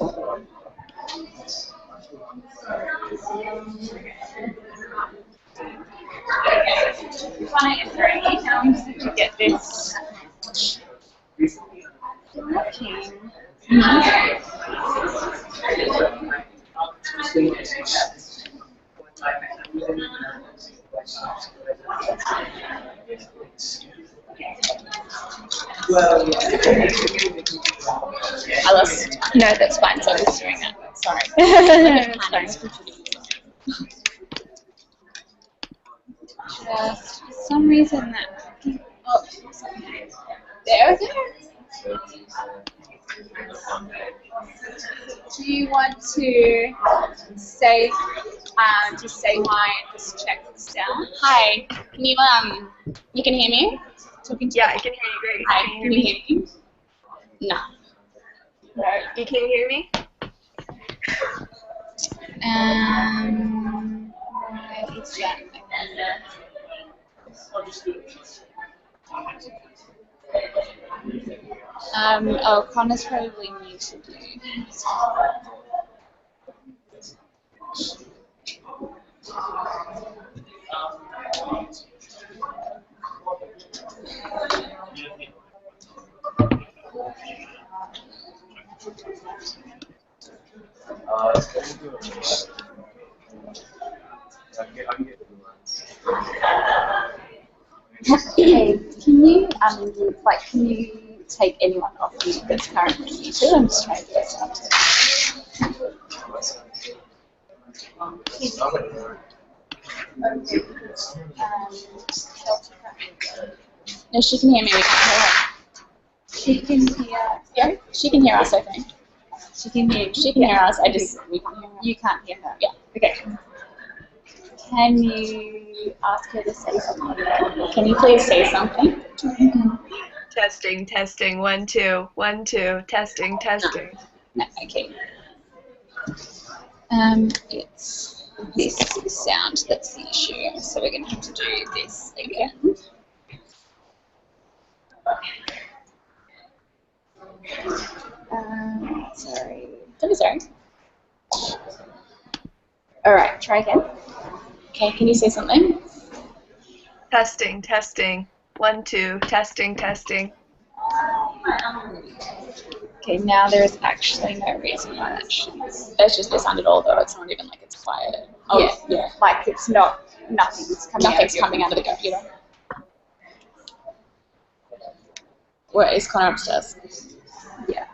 Now we just have to get this working. I lost. No, that's fine. So I was doing that. Sorry. Just for some reason that. Oh, there we go. Do you want to say hi and just check the sound? Hi. Can you you can hear me? Talking to Yeah, I can hear you great. Hi. Can you hear me? No. No. You can hear me? Where is that? Oh, Connor's probably muted you. Hey, can you take anyone off mute that's currently muted? I'm just trying to get started. No, she can hear me. We can't hear her. She can hear. Yeah, she can hear us. I think. She can hear. She can hear us. We can't hear her. You can't hear her. Yeah. Okay. Can you ask her to say something? Can you please say something? Testing, testing, 1, 2, 1, 2, testing, testing. No, okay. It's this sound that's the issue, so we're going to have to do this again. Sorry. Don't be sorry. All right, try again. Okay, can you say something? Testing, testing, 1, 2, testing, testing. Okay, now there is actually no reason why that shouldn't. It's just this sound at all, though. It's not even like it's quiet. Oh, yeah. Like it's not, nothing's coming out of the computer. Where is Connor upstairs? Yeah.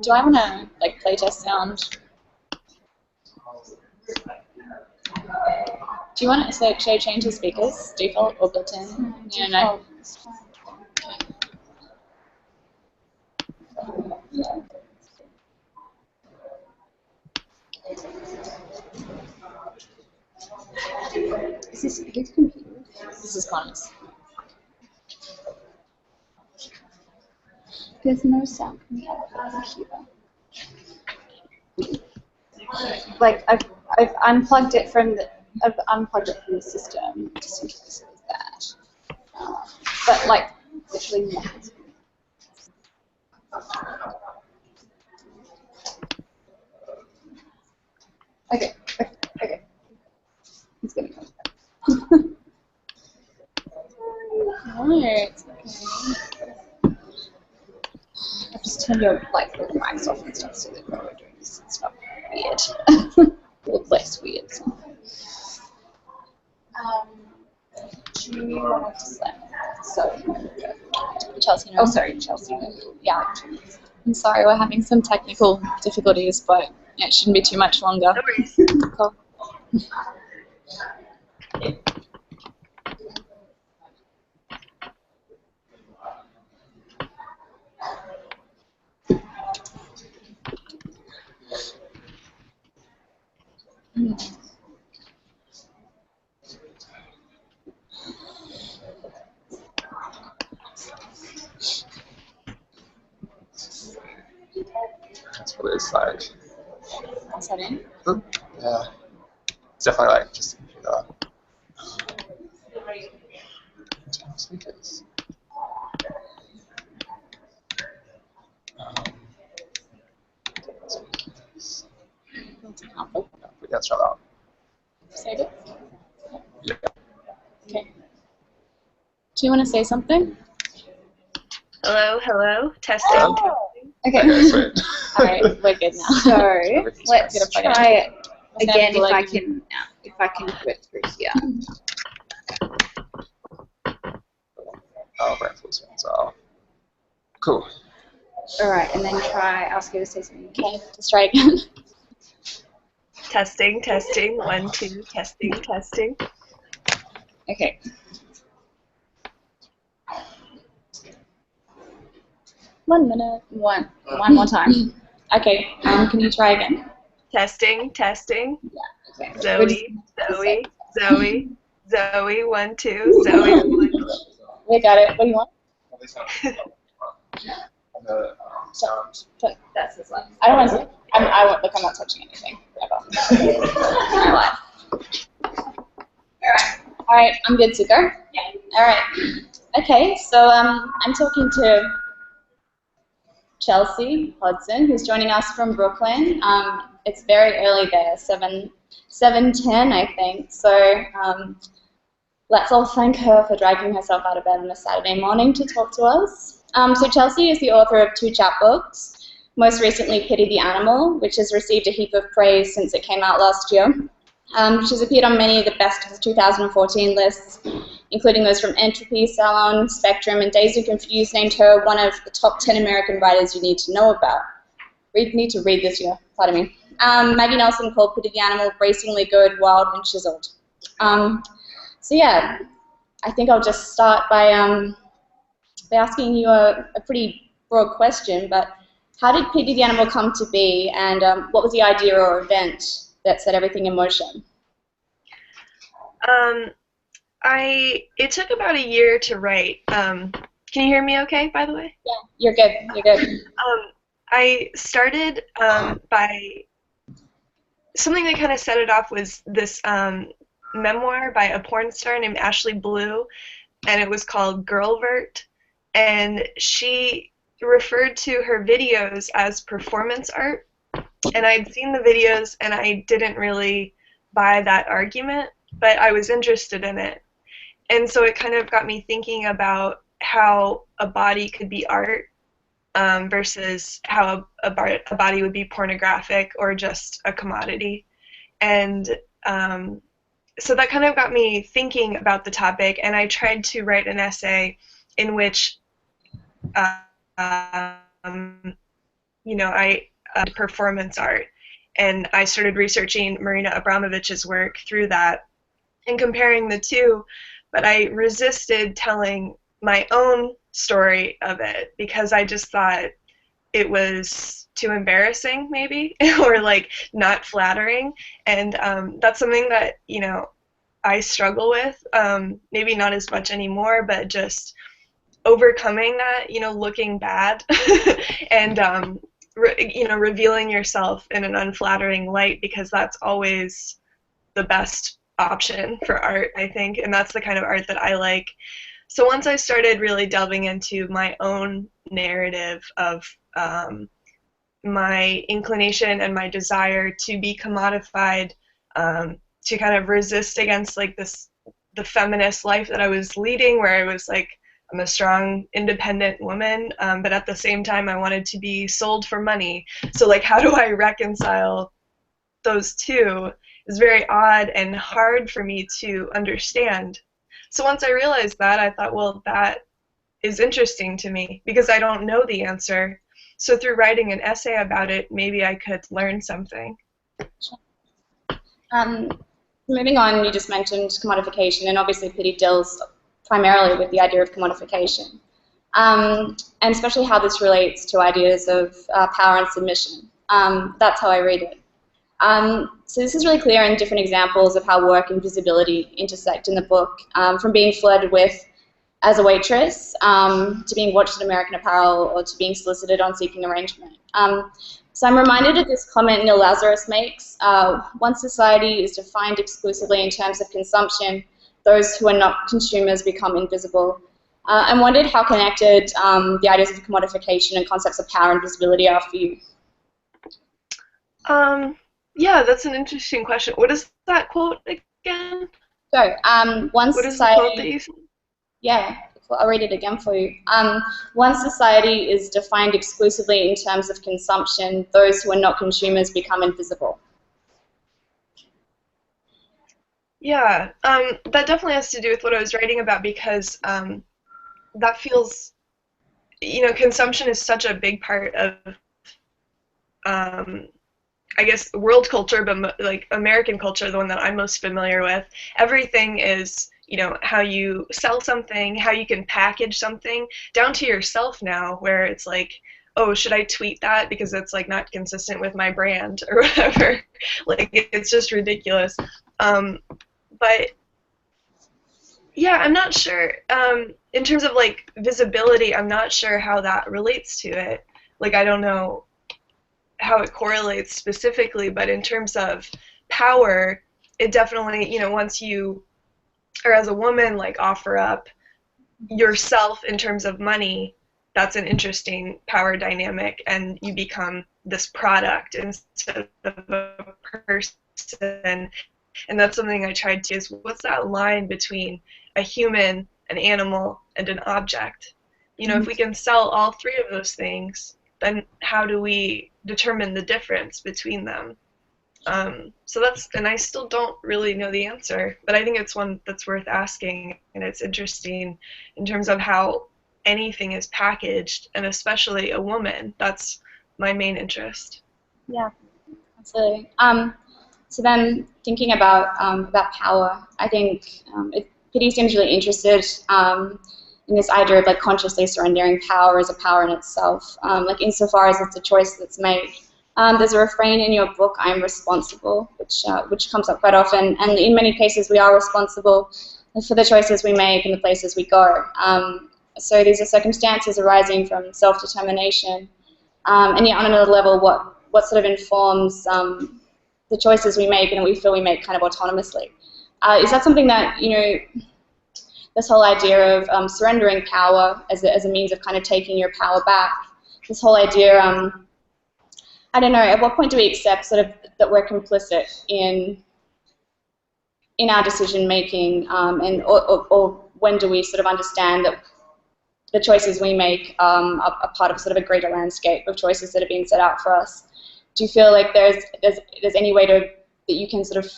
Do I want to like play test sound? Do you want it? So should I change the speakers, default or built-in? Yeah, no. Is this his computer? This is Connor's. There's no sound coming out of the computer. Like I've unplugged it from the system just in case of that. But like literally nothing. Okay. It's gonna come back. No, it's okay. I've just turned your like the mics off and stuff so that when we're doing this it's not weird. Or less weird. Do you want to say? So, Chelsea. No. Oh, sorry, Chelsea. Yeah. I'm sorry, we're having some technical difficulties, but it shouldn't be too much longer. No worries. Cool. That's what it's like. What's that in? Yeah. It's definitely like just Sneakers. Let's try that. Save it. Yeah. Okay. Do you want to say something? Hello, hello. Testing, Oh. testing. Okay. Sweet. All right, we're good now. So let's try it again if I can put it through here. Oh, breathless ones are cool. All right, and then ask you to say something. Okay, let's try again. Testing, testing. 1, 2, testing, testing. Okay. One minute. One more time. Okay. Can you try again? Testing, testing. Yeah. Okay. Zoe, Zoe, Zoe, Zoe, 1, 2, Zoe, 1. We got it. What do you want? Sound. That's his left. I don't want to. I won't look. I'm not touching anything. Ever. All right. I'm good to go. Yeah. All right. Okay. So I'm talking to Chelsea Hodson, who's joining us from Brooklyn. It's very early there, 7:10, I think. So let's all thank her for dragging herself out of bed on a Saturday morning to talk to us. So Chelsea is the author of 2 chapbooks, most recently Pity the Animal, which has received a heap of praise since it came out last year. She's appeared on many of the best of the 2014 lists, including those from Entropy, Salon, Spectrum, and Dazed and Confused named her one of the top 10 American writers you need to know about. You need to read this year, pardon me. Maggie Nelson called Pity the Animal bracingly good, wild, and chiseled. So yeah, I think I'll just start by asking you a pretty broad question, but how did Pity the Animal come to be, and what was the idea or event that set everything in motion? It took about a year to write. Can you hear me okay, by the way? Yeah, you're good. You're good. I started by something that kind of set it off was this memoir by a porn star named Ashley Blue, and it was called Girlvert, and she referred to her videos as performance art, and I'd seen the videos and I didn't really buy that argument, but I was interested in it. And so it kind of got me thinking about how a body could be art versus how a body would be pornographic or just a commodity. And so that kind of got me thinking about the topic, and I tried to write an essay in which, I performance art. And I started researching Marina Abramovich's work through that and comparing the two, but I resisted telling my own story of it because I just thought it was too embarrassing, maybe, or like not flattering. And that's something that, I struggle with, maybe not as much anymore, but just overcoming that, looking bad and, revealing yourself in an unflattering light, because that's always the best option for art, I think, and that's the kind of art that I like. So once I started really delving into my own narrative of my inclination and my desire to be commodified, to kind of resist against like the feminist life that I was leading, where I was like, I'm a strong, independent woman, but at the same time I wanted to be sold for money. So like, how do I reconcile those two? It's very odd and hard for me to understand. So once I realized that, I thought, well, that is interesting to me because I don't know the answer. So through writing an essay about it, maybe I could learn something. Moving on, you just mentioned commodification, and obviously Pity deals primarily with the idea of commodification, and especially how this relates to ideas of power and submission. That's how I read it. So this is really clear in different examples of how work and visibility intersect in the book, from being flirted with as a waitress, to being watched at American Apparel, or to being solicited on seeking arrangement. So I'm reminded of this comment Neil Lazarus makes: once society is defined exclusively in terms of consumption, those who are not consumers become invisible. I wondered how connected the ideas of commodification and concepts of power and visibility are for you. Yeah, that's an interesting question. What is that quote again? So, one What is the society, quote that you said? yeah, I'll read it again for you. One society is defined exclusively in terms of consumption. Those who are not consumers become invisible. Yeah, that definitely has to do with what I was writing about because that feels, consumption is such a big part of, I guess, world culture, but like American culture, the one that I'm most familiar with. Everything is, how you sell something, how you can package something, down to yourself now, where it's like, oh, should I tweet that because it's like not consistent with my brand or whatever. Like, it's just ridiculous. But yeah, I'm not sure. In terms of like visibility, I'm not sure how that relates to it. Like, I don't know how it correlates specifically, but in terms of power, it definitely, once you, or as a woman, like offer up yourself in terms of money, that's an interesting power dynamic, and you become this product instead of a person. And that's something I tried to is what's that line between a human, an animal, and an object? If we can sell all three of those things, then how do we determine the difference between them? So that's, and I still don't really know the answer, but I think it's one that's worth asking, and it's interesting in terms of how anything is packaged, and especially a woman. That's my main interest. Yeah, absolutely. So then, thinking about power, I think Pity seems really interested in this idea of like consciously surrendering power as a power in itself, like insofar as it's a choice that's made. There's a refrain in your book, "I'm responsible," which comes up quite often, and in many cases we are responsible for the choices we make and the places we go. So these are circumstances arising from self-determination, and yet on another level, what sort of informs the choices we make and we feel we make kind of autonomously. Is that something that, this whole idea of surrendering power as a means of kind of taking your power back, this whole idea, I don't know, at what point do we accept sort of that we're complicit in our decision making, or when do we sort of understand that the choices we make are part of sort of a greater landscape of choices that are being set out for us? Do you feel like there's any way that you can sort of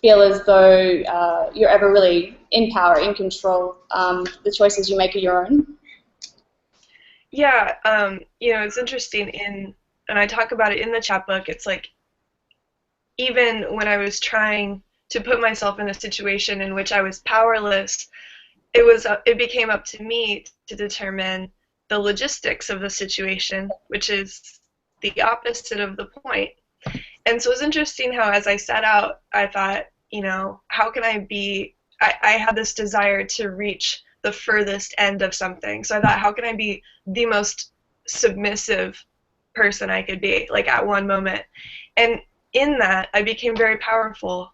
feel as though you're ever really in power, in control, the choices you make are your own? Yeah, it's interesting and I talk about it in the chapbook. It's like, even when I was trying to put myself in a situation in which I was powerless, it became up to me to determine the logistics of the situation, which is the opposite of the point. And so it was interesting how, as I set out, I thought, how can I be, I had this desire to reach the furthest end of something. So I thought, how can I be the most submissive person I could be, like at one moment? And in that, I became very powerful.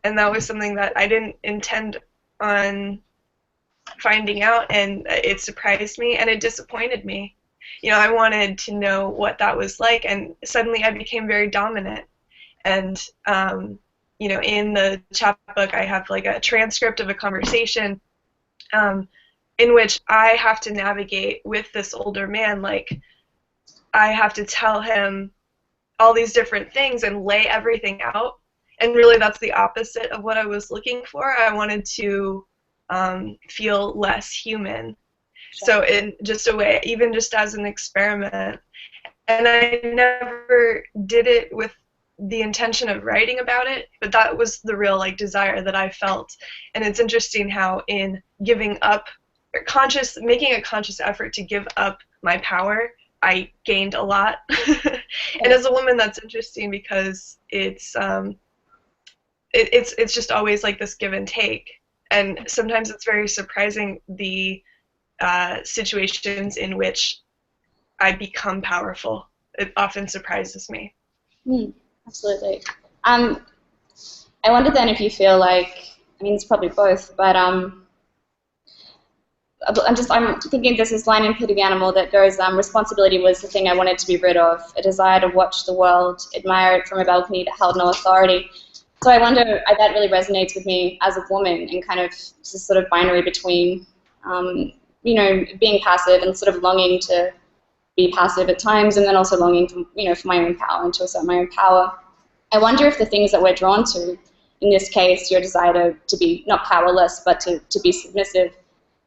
And that was something that I didn't intend on finding out, and it surprised me and it disappointed me. I wanted to know what that was like, and suddenly I became very dominant. And in the chapbook I have like a transcript of a conversation in which I have to navigate with this older man. Like, I have to tell him all these different things and lay everything out, and really that's the opposite of what I was looking for. I wanted to feel less human. So in just a way, even just as an experiment. And I never did it with the intention of writing about it, but that was the real desire that I felt. And it's interesting how in giving up, making a conscious effort to give up my power, I gained a lot. And as a woman, that's interesting because it's just always like this give and take. And sometimes it's very surprising the situations in which I become powerful. It often surprises me. Absolutely. I wonder then if you feel like, I mean, it's probably both, but I'm thinking there's this line in Pity the Animal that goes, responsibility was the thing I wanted to be rid of, a desire to watch the world, admire it from a balcony that held no authority. So I wonder, that really resonates with me as a woman, and kind of this sort of binary between, you know, being passive and sort of longing to be passive at times, and then also longing for, you know, for my own power and to assert my own power. I wonder if the things that we're drawn to, in this case, your desire to be not powerless, but to be submissive,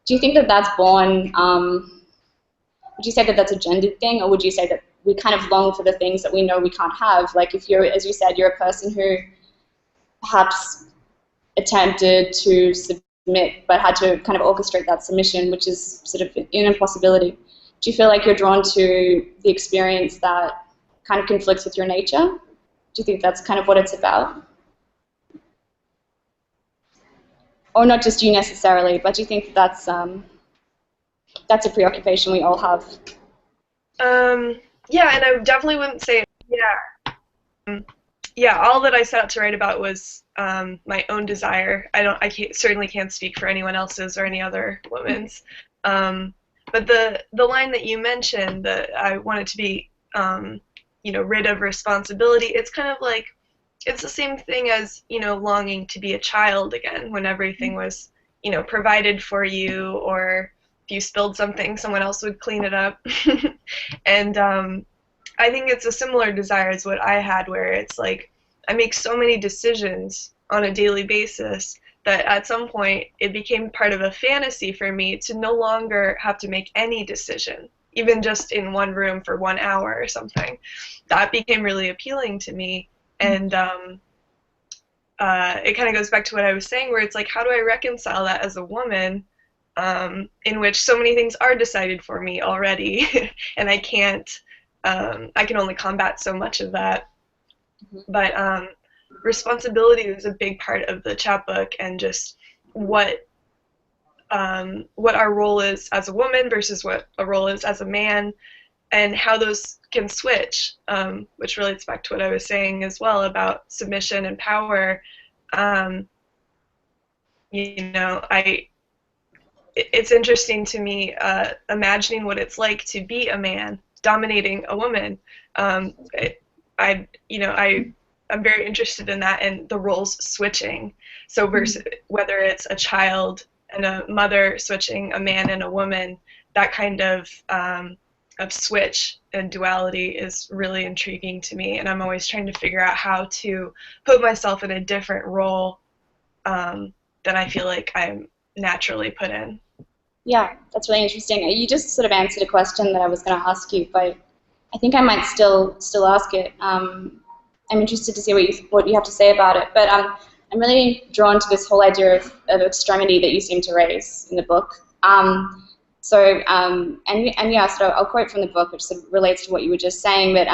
do you think that that's born, would you say that that's a gendered thing, or would you say that we kind of long for the things that we know we can't have? Like if you're, as you said, you're a person who perhaps attempted to submit but had to kind of orchestrate that submission, which is sort of an impossibility. Do you feel like you're drawn to the experience that kind of conflicts with your nature? Do you think that's kind of what it's about? Or not just you necessarily, but do you think that's a preoccupation we all have? Yeah, and I definitely wouldn't say, yeah, all that I set out to write about was my own desire. Certainly can't speak for anyone else's or any other woman's. But the line that you mentioned, that I wanted to be, you know, rid of responsibility, it's kind of like, it's the same thing as, you know, longing to be a child again, when everything was, you know, provided for you, or if you spilled something, someone else would clean it up. And I think it's a similar desire as what I had, where it's like, I make so many decisions on a daily basis that at some point it became part of a fantasy for me to no longer have to make any decision, even just in one room for 1 hour or something. That became really appealing to me. And it kind of goes back to what I was saying, where it's like, how do I reconcile that as a woman, in which so many things are decided for me already, and I can't, I can only combat so much of that. But responsibility is a big part of the chapbook, and just what our role is as a woman versus what a role is as a man, and how those can switch, which relates back to what I was saying as well about submission and power. You know, it's interesting to me imagining what it's like to be a man dominating a woman. I'm very interested in that, and the roles switching. So versus whether it's a child and a mother switching, a man and a woman, that kind of switch and duality is really intriguing to me, and I'm always trying to figure out how to put myself in a different role than I feel like I'm naturally put in. Yeah, that's really interesting. You just sort of answered a question that I was going to ask you, but I think I might still ask it. I'm interested to see what you have to say about it, but I'm really drawn to this whole idea of extremity that you seem to raise in the book. So I'll quote from the book, which sort of relates to what you were just saying, but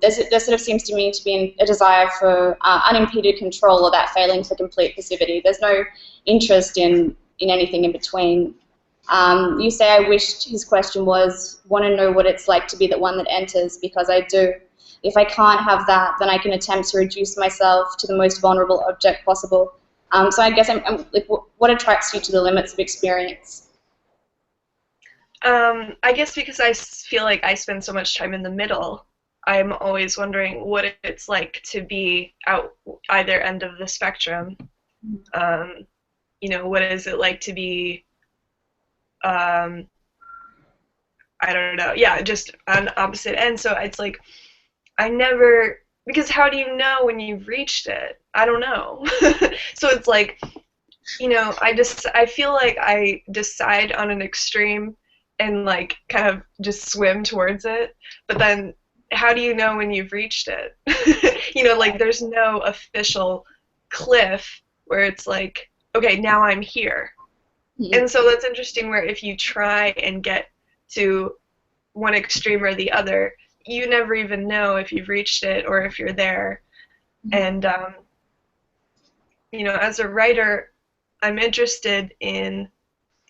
there sort of seems to me to be a desire for unimpeded control, or that failing for complete passivity. There's no interest in anything in between. You say, I wished his question was, want to know what it's like to be the one that enters, because I do. If I can't have that, then I can attempt to reduce myself to the most vulnerable object possible. So I guess I'm like, what attracts you to the limits of experience? I guess because I feel like I spend so much time in the middle, I'm always wondering what it's like to be out either end of the spectrum. You know, what is it like to be, I don't know, yeah, just on opposite ends. So it's like, because how do you know when you've reached it? I don't know. So it's like, you know, I feel like I decide on an extreme and like kind of just swim towards it, but then how do you know when you've reached it? You know, like there's no official cliff where it's like, okay, now I'm here. Mm-hmm. And so that's interesting, where if you try and get to one extreme or the other, you never even know if you've reached it or if you're there. Mm-hmm. And you know, as a writer, I'm interested in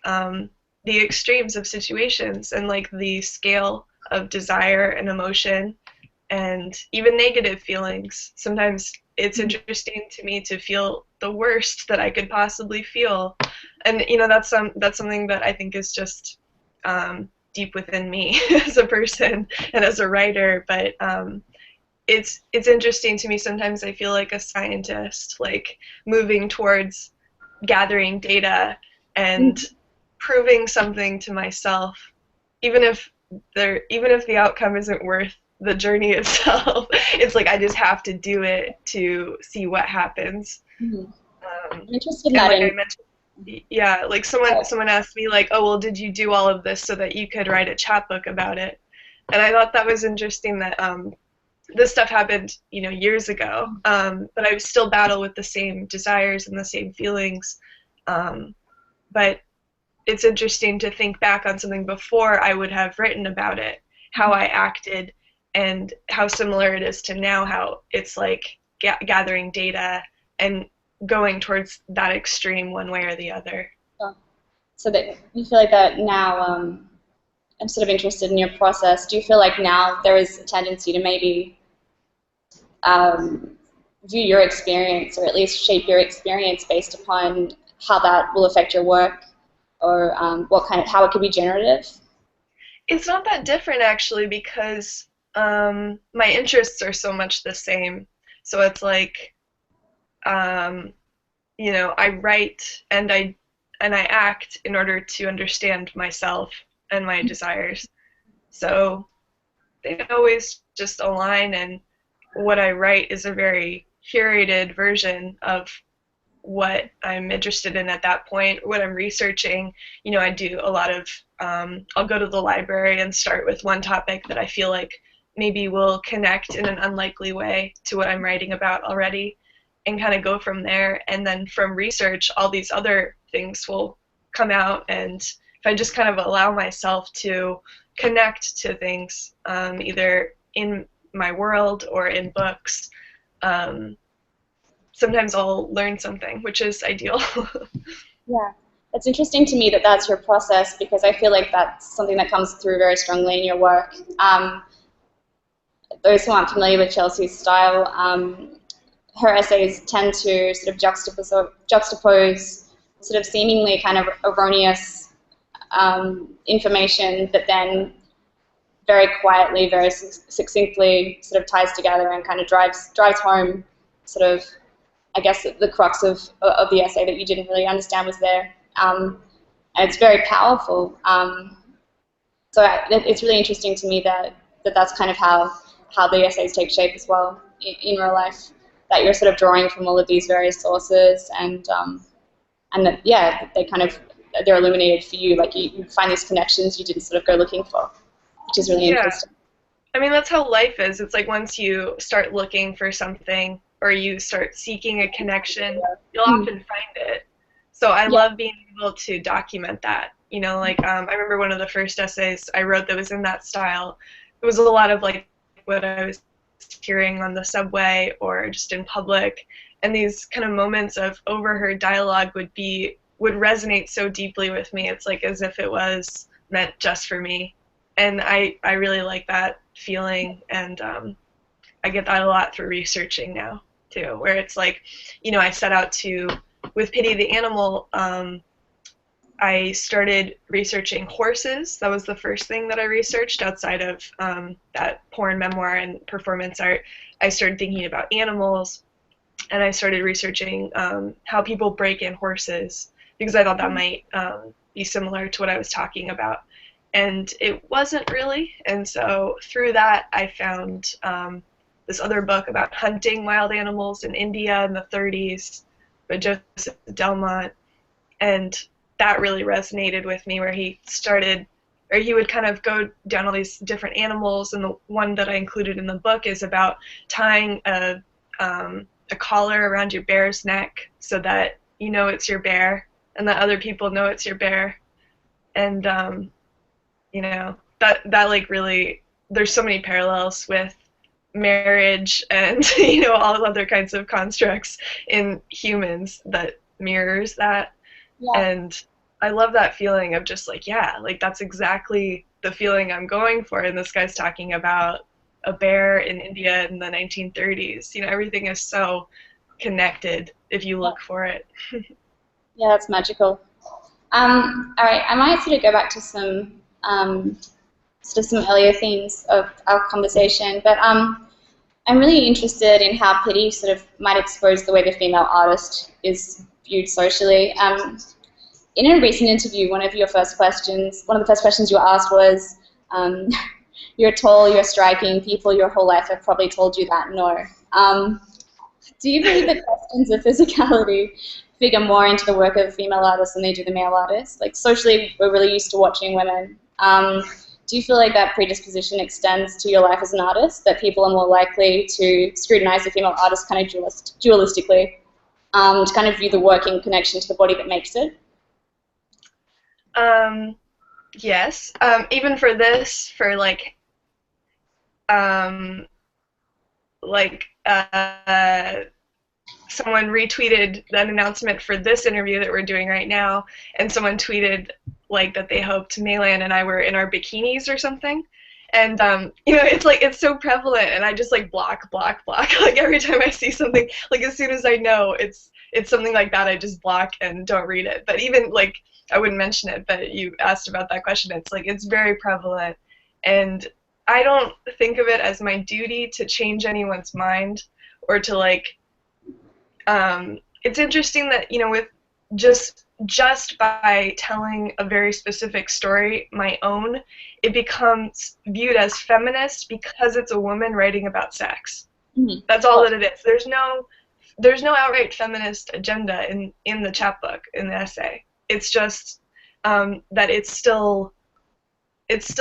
the extremes of situations, and like the scale of desire and emotion and even negative feelings. Sometimes it's interesting to me to feel the worst that I could possibly feel, And that's something that I think is just deep within me as a person and as a writer. But it's interesting to me. Sometimes I feel like a scientist, like moving towards gathering data and proving something to myself, even if the outcome isn't worth the journey itself. It's like I just have to do it to see what happens. I'm interested in that. Like I mentioned, yeah, like someone asked me like, oh well, did you do all of this so that you could write a chapbook about it? And I thought that was interesting that this stuff happened, years ago, but I still battle with the same desires and the same feelings. But it's interesting to think back on something before I would have written about it, how I acted, and how similar it is to now, how it's like gathering data and going towards that extreme one way or the other. So that you feel like that now, I'm sort of interested in your process. Do you feel like now there is a tendency to maybe view your experience, or at least shape your experience based upon how that will affect your work, or how it could be generative? It's not that different actually, because my interests are so much the same. So it's like, I write and I act in order to understand myself and my desires. So they always just align, and what I write is a very curated version of what I'm interested in at that point, what I'm researching. I do a lot of, I'll go to the library and start with one topic that I feel like maybe will connect in an unlikely way to what I'm writing about already, and kind of go from there. And then from research, all these other things will come out, and if I just kind of allow myself to connect to things, either in my world or in books, sometimes I'll learn something, which is ideal. Yeah, it's interesting to me that that's your process, because I feel like that's something that comes through very strongly in your work. Those who aren't familiar with Chelsea's style, her essays tend to sort of juxtapose sort of seemingly kind of erroneous information that then very quietly, very succinctly sort of ties together and kind of drives home sort of, I guess, the crux of the essay that you didn't really understand was there. And it's very powerful. So it's really interesting to me that that's kind of how the essays take shape as well in real life, that you're sort of drawing from all of these various sources, and that, yeah, they're illuminated for you. Like you find these connections you didn't sort of go looking for, which is really interesting. I mean, that's how life is. It's like once you start looking for something, or you start seeking a connection, you'll often find it. So I love being able to document that. I remember one of the first essays I wrote that was in that style. It was a lot of like what I was hearing on the subway or just in public, and these kind of moments of overheard dialogue would resonate so deeply with me. It's like as if it was meant just for me, and I really like that feeling, and I get that a lot through researching now too, where it's like, I set out to, with Pity the Animal, I started researching horses. That was the first thing that I researched outside of that porn memoir and performance art. I started thinking about animals, and I started researching how people break in horses, because I thought that might be similar to what I was talking about. And it wasn't really, and so through that I found this other book about hunting wild animals in India in the 30s by Joseph Delmont, and that really resonated with me, where he would kind of go down all these different animals, and the one that I included in the book is about tying a collar around your bear's neck so that it's your bear, and that other people know it's your bear. And that like really, there's so many parallels with marriage and all other kinds of constructs in humans that mirrors that. And I love that feeling of just like, that's exactly the feeling I'm going for. And this guy's talking about a bear in India in the 1930s. Everything is so connected if you look for it. Yeah, that's magical. All right, I might sort of go back to some earlier themes of our conversation, but I'm really interested in how pity sort of might expose the way the female artist is viewed socially. In a recent interview, one of the first questions you were asked was, you're tall, you're striking, people your whole life have probably told you that, no. Do you believe that questions of physicality figure more into the work of female artists than they do the male artists? Like, socially, we're really used to watching women. Do you feel like that predisposition extends to your life as an artist, that people are more likely to scrutinize the female artist kind of dualistically, to kind of view the work in connection to the body that makes it? Yes. Even for this, for someone retweeted an announcement for this interview that we're doing right now, and someone tweeted that they hoped Maylan and I were in our bikinis or something. And it's so prevalent, and I just block. Every time I see something, as soon as I know it's something like that, I just block and don't read it. But even I wouldn't mention it, but you asked about that question. It's very prevalent, and I don't think of it as my duty to change anyone's mind or to it's interesting that with just by telling a very specific story, my own, it becomes viewed as feminist because it's a woman writing about sex. Mm-hmm. That's all that it is. There's no outright feminist agenda in the chapbook, in the essay. It's just that it's still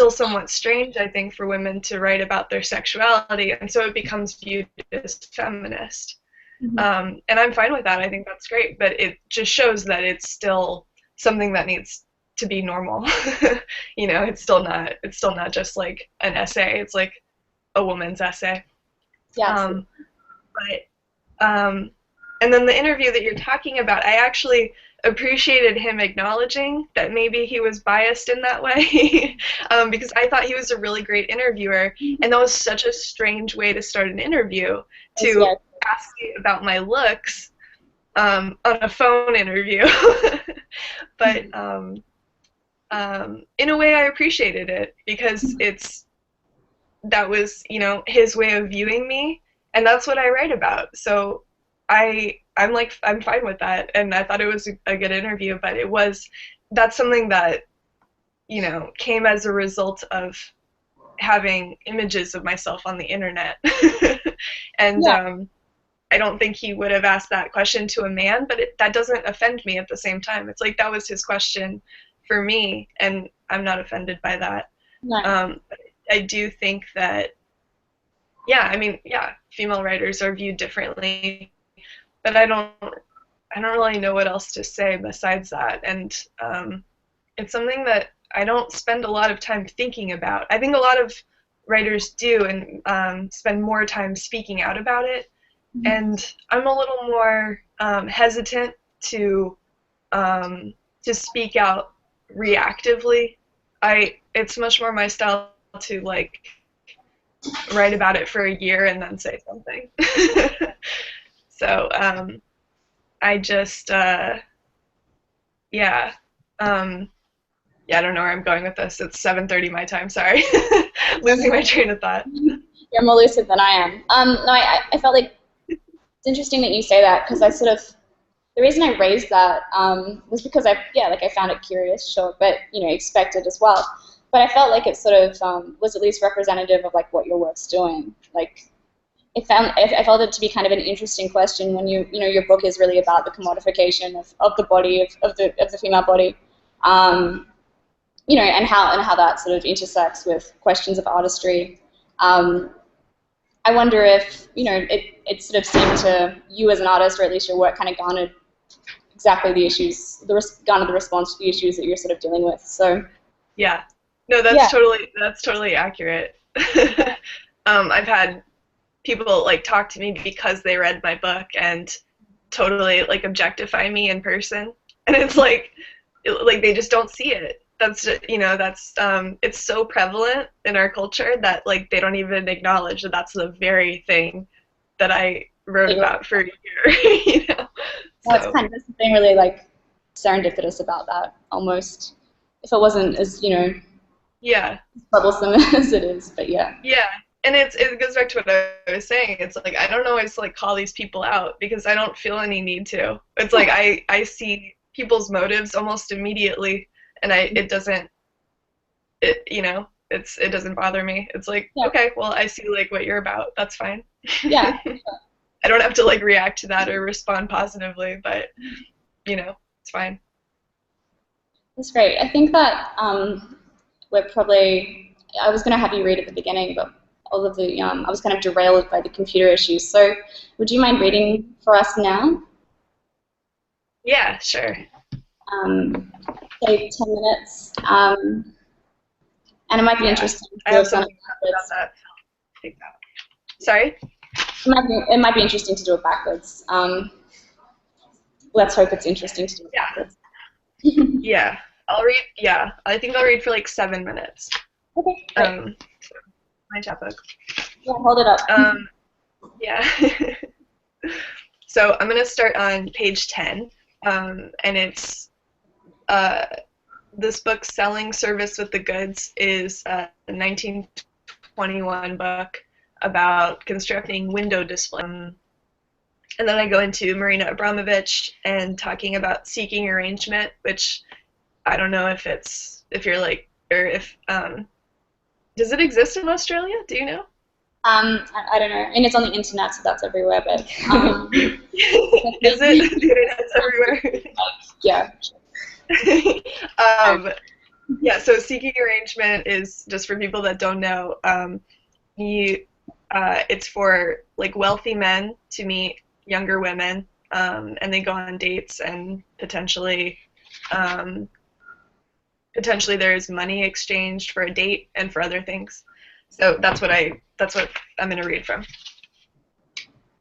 somewhat strange, I think, for women to write about their sexuality, and so it becomes viewed as feminist. Mm-hmm. And I'm fine with that. I think that's great, but it just shows that it's still something that needs to be normal. It's still not just an essay. It's a woman's essay. Yeah. And then the interview that you're talking about, I actually appreciated him acknowledging that maybe he was biased in that way, because I thought he was a really great interviewer, and that was such a strange way to start an interview, to ask me about my looks on a phone interview. But in a way I appreciated it, because that was his way of viewing me, and that's what I write about. So I'm fine with that, and I thought it was a good interview, but that's something that came as a result of having images of myself on the internet. And I don't think he would have asked that question to a man, but that doesn't offend me at the same time. It's that was his question for me, and I'm not offended by that. No. I do think that female writers are viewed differently, but I don't really know what else to say besides that. And it's something that I don't spend a lot of time thinking about. I think a lot of writers do, and spend more time speaking out about it. Mm-hmm. And I'm a little more hesitant to speak out reactively. It's much more my style to write about it for a year and then say something. So I just I don't know where I'm going with this. It's 7:30 my time. Sorry, losing my train of thought. You're more lucid than I am. No, I felt like it's interesting that you say that, because the reason I raised that was because I found it curious, sure, but expected as well. But I felt like it sort of was at least representative of what your work's doing. I felt it to be kind of an interesting question when your book is really about the commodification of the body of the female body, and how that sort of intersects with questions of artistry. I wonder if it sort of seemed to you as an artist, or at least your work kind of garnered exactly the issues, garnered the response to the issues that you're sort of dealing with. So yeah, no, that's totally accurate. I've had people talk to me because they read my book and totally objectify me in person, and it's they just don't see it. That's it's so prevalent in our culture that they don't even acknowledge that that's the very thing that I wrote about for a year. Well, it's kind of something really serendipitous about that, almost, if it wasn't as, Yeah. troublesome as it is, but yeah. Yeah. And it goes back to what I was saying. It's like I don't always like call these people out because I don't feel any need to. It's like I see people's motives almost immediately, and it doesn't bother me. It's like, okay, well, I see like what you're about. That's fine. Yeah. I don't have to like react to that or respond positively, but it's fine. That's great. I think that we're probably, I was going to have you read at the beginning, but all of the, I was kind of derailed by the computer issues. So would you mind reading for us now? Yeah, sure. Say 10 minutes. And it might be interesting. I have something about that. Take that. Sorry? It might be interesting to do it backwards. Let's hope it's interesting to do it backwards. Yeah. I'll read. Yeah, I think I'll read for like 7 minutes. Okay. Great. My chapbook. Yeah, hold it up. Yeah. So I'm gonna start on page 10, and it's this book, Selling Service with the Goods, is a 1921 book about constructing window displays. And then I go into Marina Abramovich and talking about seeking arrangement, which I don't know if you're like, or if, does it exist in Australia? Do you know? I don't know. I mean, it's on the internet, so that's everywhere, but... Is it? The internet's everywhere? Yeah. Yeah, so seeking arrangement is, just for people that don't know, it's for like wealthy men to meet younger women, and they go on dates, and potentially there's money exchanged for a date and for other things. So that's what I'm going to read from,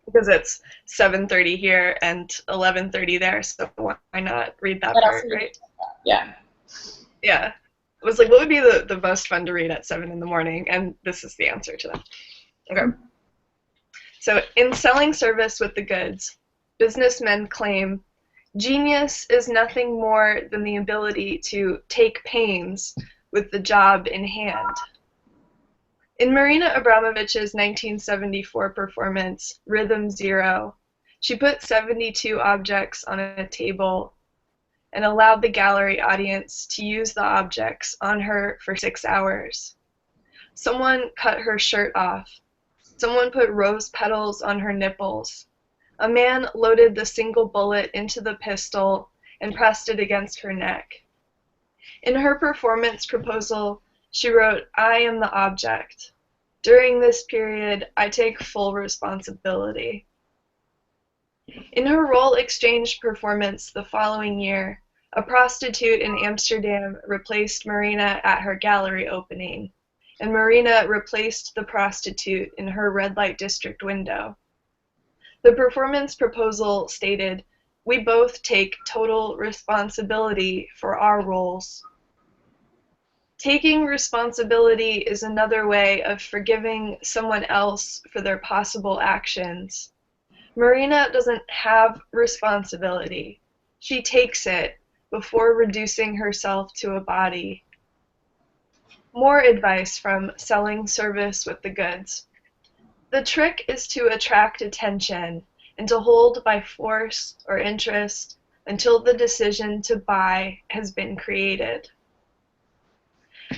because it's 7:30 here and 11:30 there, so why not read that part, right? Yeah. Yeah. It was like, what would be the most fun to read at 7 in the morning? And this is the answer to that. Okay. So in Selling Service with the Goods, businessmen claim genius is nothing more than the ability to take pains with the job in hand. In Marina Abramovich's 1974 performance, Rhythm Zero, she put 72 objects on a table and allowed the gallery audience to use the objects on her for 6 hours. Someone cut her shirt off. Someone put rose petals on her nipples. A man loaded the single bullet into the pistol and pressed it against her neck. In her performance proposal, she wrote, "I am the object. During this period, I take full responsibility." In her role exchange performance the following year, a prostitute in Amsterdam replaced Marina at her gallery opening, and Marina replaced the prostitute in her red light district window. The performance proposal stated, "We both take total responsibility for our roles." Taking responsibility is another way of forgiving someone else for their possible actions. Marina doesn't have responsibility. She takes it before reducing herself to a body. More advice from Selling Service with the Goods. The trick is to attract attention and to hold by force or interest until the decision to buy has been created.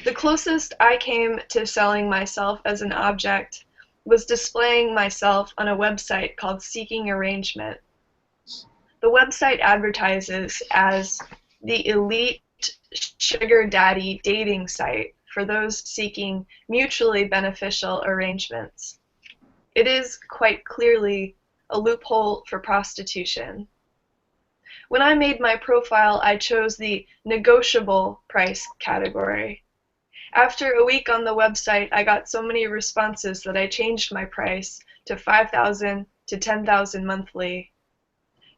The closest I came to selling myself as an object was displaying myself on a website called Seeking Arrangement. The website advertises as the elite sugar daddy dating site for those seeking mutually beneficial arrangements. It is quite clearly a loophole for prostitution. When I made my profile, I chose the negotiable price category. After a week on the website, I got so many responses that I changed my price to $5,000 to $10,000 monthly.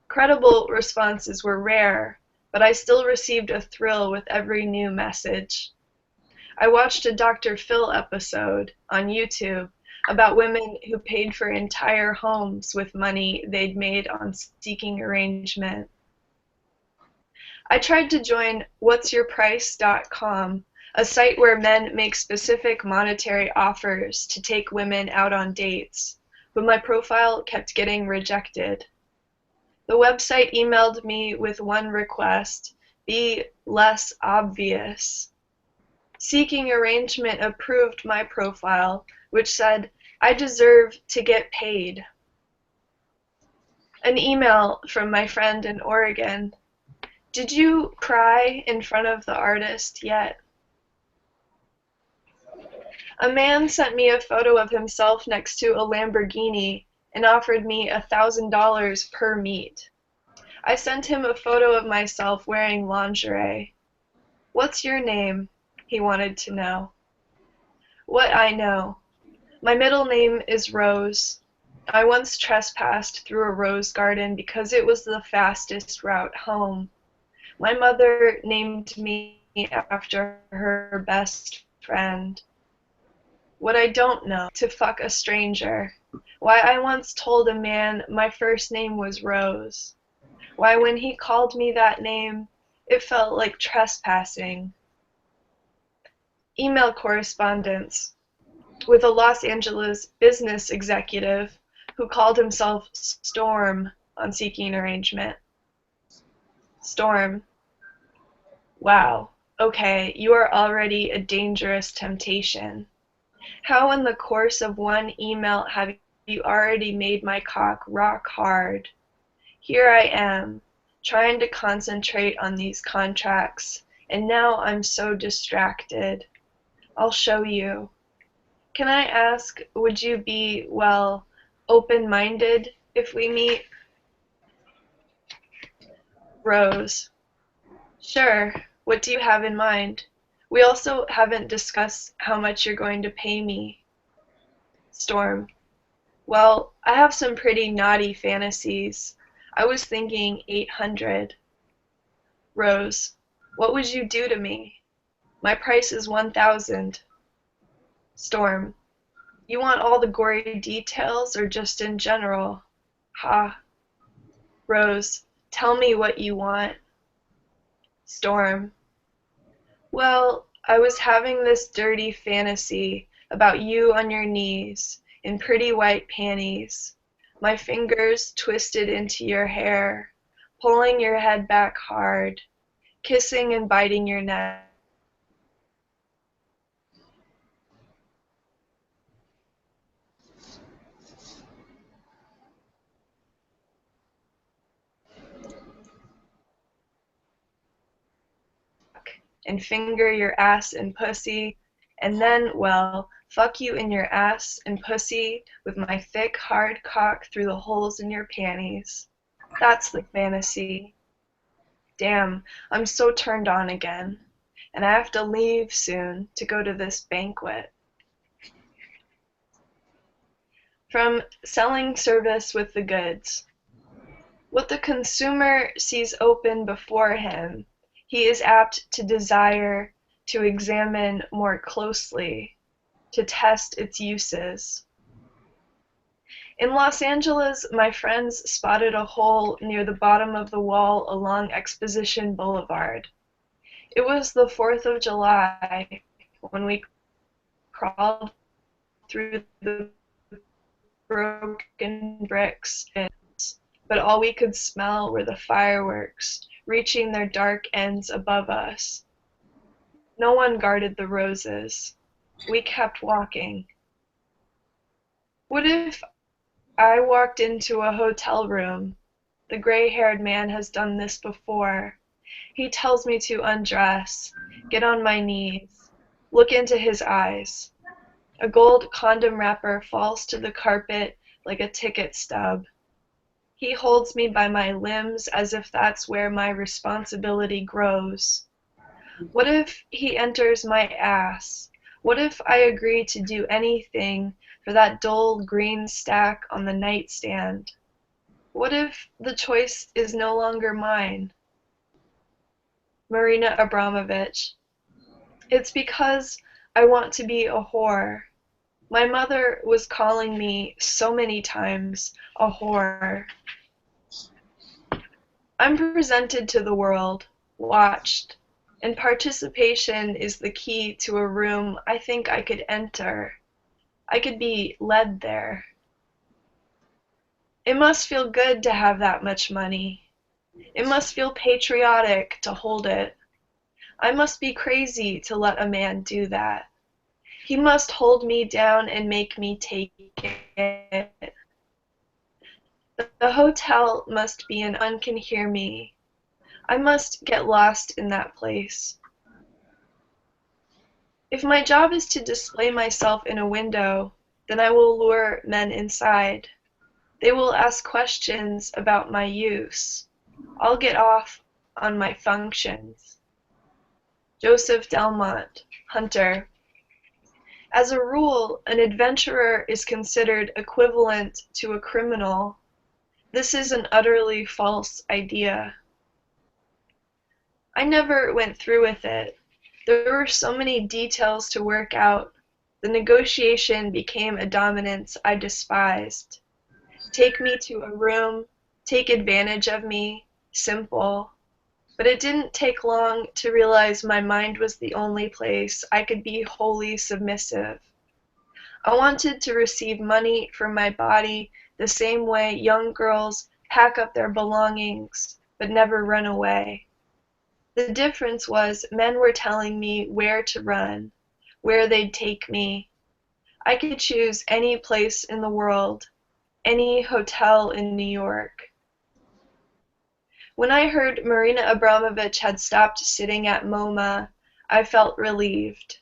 Credible responses were rare, but I still received a thrill with every new message. I watched a Dr. Phil episode on YouTube about women who paid for entire homes with money they'd made on Seeking Arrangement. I tried to join whatsyourprice.com, a site where men make specific monetary offers to take women out on dates, but my profile kept getting rejected. The website emailed me with one request: be less obvious. Seeking Arrangement approved my profile, which said, I deserve to get paid. An email from my friend in Oregon. Did you cry in front of the artist yet? A man sent me a photo of himself next to a Lamborghini and offered me $1,000 per meet. I sent him a photo of myself wearing lingerie. What's your name? He wanted to know. What I know. My middle name is Rose. I once trespassed through a rose garden because it was the fastest route home. My mother named me after her best friend. What I don't know, to fuck a stranger. Why I once told a man my first name was Rose. Why when he called me that name, it felt like trespassing. Email correspondence with a Los Angeles business executive who called himself Storm on Seeking Arrangement. Storm. Wow, okay, you are already a dangerous temptation. How in the course of one email have you already made my cock rock hard? Here I am, trying to concentrate on these contracts, and now I'm so distracted. I'll show you. Can I ask, would you be, well, open-minded if we meet? Rose. Sure. What do you have in mind? We also haven't discussed how much you're going to pay me. Storm. Well, I have some pretty naughty fantasies. I was thinking 800. Rose. What would you do to me? My price is 1,000. Storm. You want all the gory details or just in general? Ha. Rose. Tell me what you want. Storm. Well, I was having this dirty fantasy about you on your knees in pretty white panties, my fingers twisted into your hair, pulling your head back hard, kissing and biting your neck. And finger your ass and pussy, and then, well, fuck you in your ass and pussy with my thick, hard cock through the holes in your panties. That's the fantasy. Damn, I'm so turned on again, and I have to leave soon to go to this banquet. From Selling Service with the Goods. What the consumer sees open before him, he is apt to desire to examine more closely, to test its uses. In Los Angeles, my friends spotted a hole near the bottom of the wall along Exposition Boulevard. It was the 4th of July when we crawled through the broken bricks, but all we could smell were the fireworks, reaching their dark ends above us. No one guarded the roses. We kept walking. What if I walked into a hotel room? The gray-haired man has done this before. He tells me to undress, get on my knees, look into his eyes. A gold condom wrapper falls to the carpet like a ticket stub. He holds me by my limbs as if that's where my responsibility grows. What if he enters my ass? What if I agree to do anything for that dull green stack on the nightstand? What if the choice is no longer mine? Marina Abramovich. It's because I want to be a whore. My mother was calling me so many times a whore. I'm presented to the world, watched, and participation is the key to a room I think I could enter. I could be led there. It must feel good to have that much money. It must feel patriotic to hold it. I must be crazy to let a man do that. He must hold me down and make me take it. The hotel must be an one can hear me. I must get lost in that place. If my job is to display myself in a window, then I will lure men inside. They will ask questions about my use. I'll get off on my functions. Joseph Delmont, Hunter. As a rule, an adventurer is considered equivalent to a criminal. This is an utterly false idea. I never went through with it. There were so many details to work out. The negotiation became a dominance I despised. Take me to a room, take advantage of me, simple. But it didn't take long to realize my mind was the only place I could be wholly submissive. I wanted to receive money for my body the same way young girls pack up their belongings but never run away. The difference was men were telling me where to run, where they'd take me. I could choose any place in the world, any hotel in New York. When I heard Marina Abramovich had stopped sitting at MoMA, I felt relieved.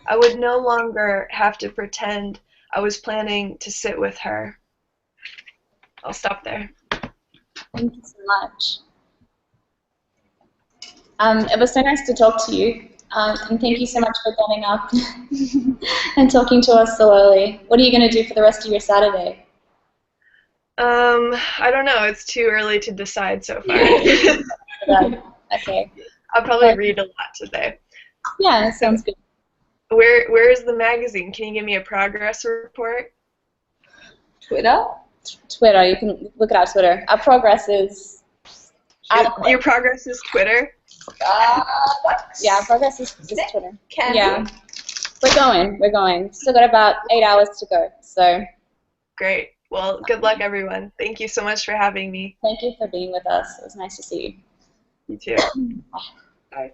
I would no longer have to pretend I was planning to sit with her. I'll stop there. Thank you so much. It was so nice to talk to you, and thank you so much for getting up and talking to us so early. What are you going to do for the rest of your Saturday? I don't know. It's too early to decide so far. Okay. I'll probably read a lot today. Yeah, sounds good. Where is the magazine? Can you give me a progress report? Twitter? Twitter. You can look it up Twitter. Our progress is... Your progress is Twitter? Yeah, our progress is Twitter. Candy? Yeah. We're going. Still got about 8 hours to go, so... Great. Well, good luck, everyone. Thank you so much for having me. Thank you for being with us. It was nice to see you. You too. Bye.